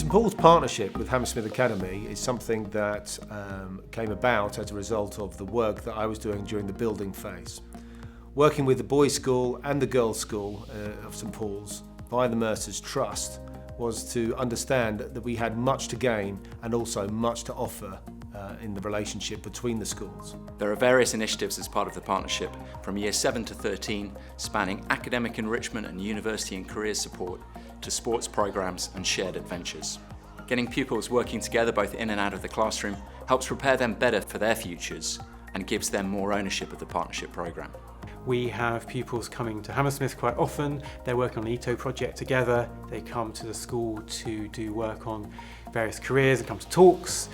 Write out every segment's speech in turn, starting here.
St Paul's partnership with Hammersmith Academy is something that came about as a result of the work that I was doing during the building phase. Working with the boys' school and the girls' school of St Paul's via the Mercer's Trust was to understand that we had much to gain and also much to offer in the relationship between the schools. There are various initiatives as part of the partnership from Year 7 to 13, spanning academic enrichment and university and careers support to sports programs and shared adventures. Getting pupils working together both in and out of the classroom helps prepare them better for their futures and gives them more ownership of the partnership programme. We have pupils coming to Hammersmith quite often. They're working on an ETO project together. They come to the school to do work on various careers and come to talks.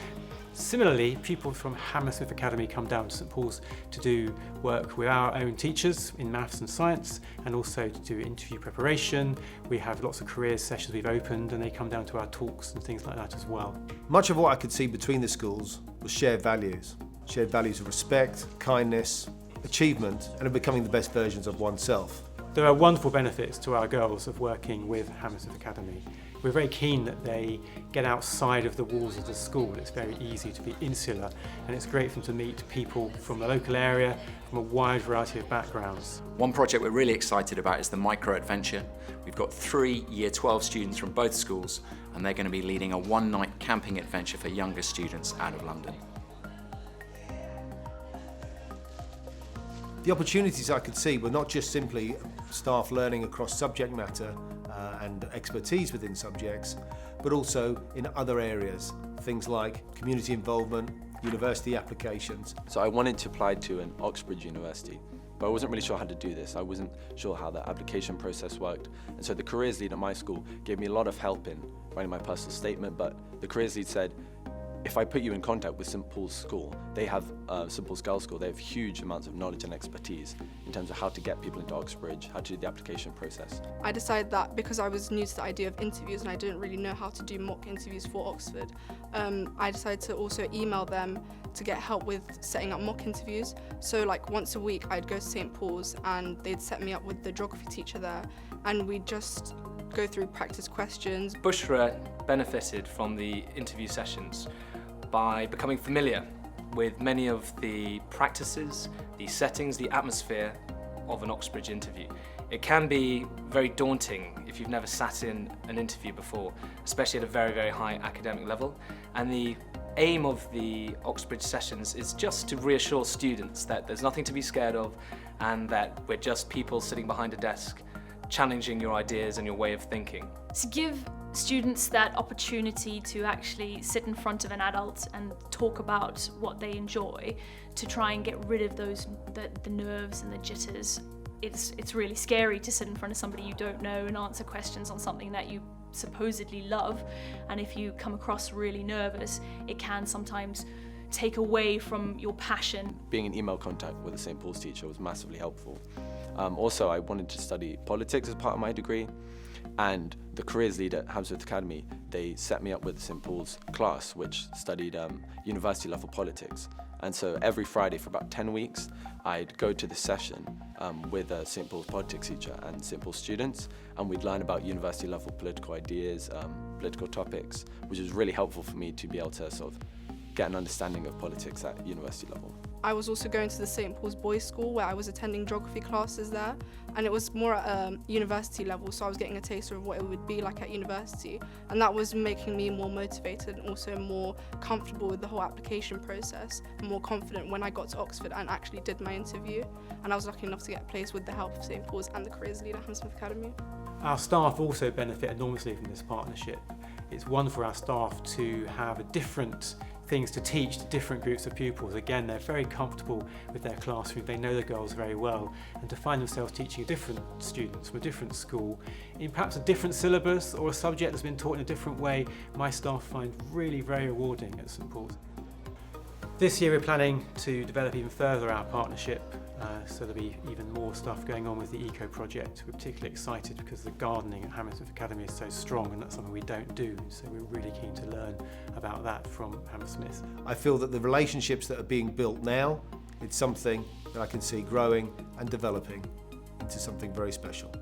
Similarly, pupils from Hammersmith Academy come down to St Paul's to do work with our own teachers in maths and science, and also to do interview preparation. We have lots of careers sessions we've opened, and they come down to our talks and things like that as well. Much of what I could see between the schools was shared values of respect, kindness, achievement, and of becoming the best versions of oneself. There are wonderful benefits to our girls of working with Hammersmith Academy. We're very keen that they get outside of the walls of the school. It's very easy to be insular, and it's great for them to meet people from the local area, from a wide variety of backgrounds. One project we're really excited about is the Micro Adventure. We've got 3 Year 12 students from both schools, and they're going to be leading a one-night camping adventure for younger students out of London. The opportunities I could see were not just simply staff learning across subject matter and expertise within subjects, but also in other areas, things like community involvement, university applications. So I wanted to apply to an Oxbridge university, but I wasn't really sure how to do this. I wasn't sure how the application process worked. And so the careers lead at my school gave me a lot of help in writing my personal statement, but the careers lead said, if I put you in contact with St Paul's school, they have, St Paul's Girls' School, they have huge amounts of knowledge and expertise in terms of how to get people into Oxbridge, how to do the application process. I decided that because I was new to the idea of interviews and I didn't really know how to do mock interviews for Oxford, I decided to also email them to get help with setting up mock interviews. So like once a week I'd go to St Paul's and they'd set me up with the geography teacher there, and we'd just go through practice questions. Bushra benefited from the interview sessions by becoming familiar with many of the practices, the settings, the atmosphere of an Oxbridge interview. It can be very daunting if you've never sat in an interview before, especially at a very, very high academic level. And the aim of the Oxbridge sessions is just to reassure students that there's nothing to be scared of and that we're just people sitting behind a desk challenging your ideas and your way of thinking. To give students that opportunity to actually sit in front of an adult and talk about what they enjoy, to try and get rid of those the nerves and the jitters. It's really scary to sit in front of somebody you don't know and answer questions on something that you supposedly love, and if you come across really nervous, it can sometimes take away from your passion. Being in email contact with a St Paul's teacher was massively helpful. Also, I wanted to study politics as part of my degree, and the careers lead at Hammersmith Academy, they set me up with St Paul's class, which studied university level politics. And so every Friday for about 10 weeks, I'd go to this session with a St Paul's politics teacher and St Paul's students, and we'd learn about university level political ideas, political topics, which was really helpful for me to be able to sort of get an understanding of politics at university level. I was also going to the St Paul's Boys' School where I was attending geography classes there, and it was more at a university level, so I was getting a taster of what it would be like at university, and that was making me more motivated and also more comfortable with the whole application process and more confident when I got to Oxford and actually did my interview, and I was lucky enough to get a place with the help of St Paul's and the careers lead at Hammersmith Academy. Our staff also benefit enormously from this partnership. It's wonderful for our staff to have different things to teach to different groups of pupils. Again, they're very comfortable with their classroom, they know the girls very well, and to find themselves teaching different students from a different school in perhaps a different syllabus or a subject that's been taught in a different way, my staff find really very rewarding at St Paul's. This year we're planning to develop even further our partnership, so there'll be even more stuff going on with the Eco project. We're particularly excited because the gardening at Hammersmith Academy is so strong, and that's something we don't do, so we're really keen to learn about that from Hammersmith. I feel that the relationships that are being built now, it's something that I can see growing and developing into something very special.